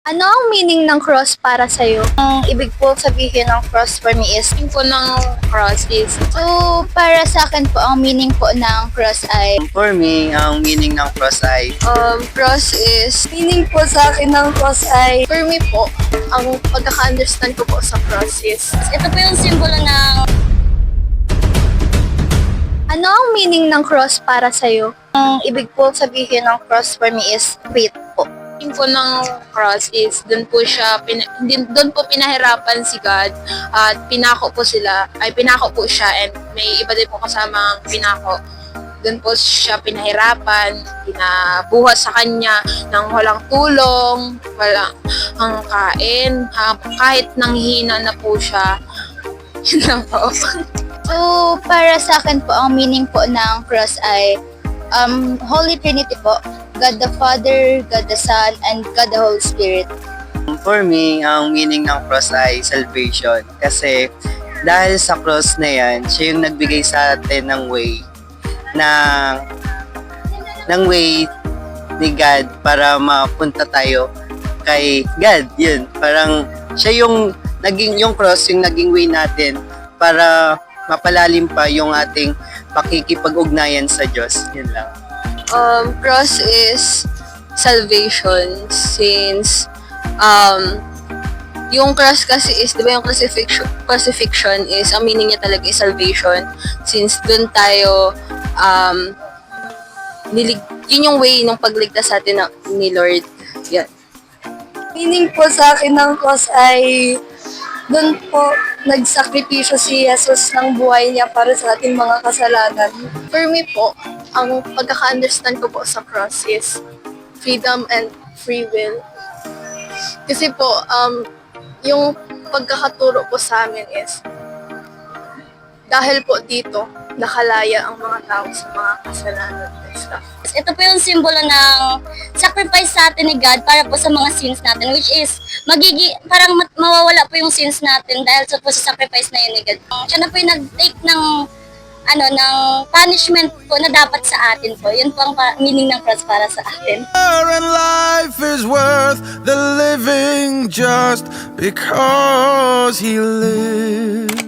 Ano ang meaning ng cross para sa'yo? Ang ibig po sabihin ng cross for me is, Meaning po ng cross is, so para sa akin po, ang meaning po ng cross ay, For me, ang meaning ng cross ay cross is, meaning po sa akin ng cross ay, for me po, ang pagkaka-understand ko po sa cross is, Ito po yung simbolo ng ano ang meaning ng cross para sa'yo? Ang ibig po sabihin ng cross for me is, faith po. meaning po ng cross is, doon po pinahirapan si God at pinako po siya and may iba din po kasamang pinako. Doon po siya pinahirapan, pinabuhat sa kanya ng walang tulong, walang kain, kahit nanghihina na po siya. Yun lang po. So, para sa akin po, ang meaning po ng cross ay Holy Trinity po. God the Father, God the Son, and God the Holy Spirit. For me, ang meaning ng cross ay salvation. Kasi dahil sa cross na yan, siya yung nagbigay sa atin ng way ni God para mapunta tayo kay God. Yun, parang siya yung cross yung naging way natin para mapalalim pa yung ating pakikipag-ugnayan sa Diyos. Yun lang. Cross is salvation since yung cross kasi is, di ba yung crucifixion is, ang meaning niya talaga is salvation since dun tayo yun yung way ng pagligtas sa atin ni Lord. Yan. Meaning po sa akin ng cross ay doon po nagsakripisyo si Jesus ng buhay niya para sa ating mga kasalanan. For me po, ang pagkaka-understand ko po sa cross is freedom and free will. Kasi po, yung pagkakaturo po sa amin is dahil po dito, nakalaya ang mga tao sa mga kasalanan and stuff. ito po yung simbolo ng sacrifice sa atin ni God para po sa mga sins natin, which is parang mawawala po yung sins natin dahil po sa sacrifice na yun ni God. Siya na po yung nag-take ng ng punishment po na dapat sa atin po. Yun po ang meaning ng cross para sa atin. And life is worth the living just because he lives.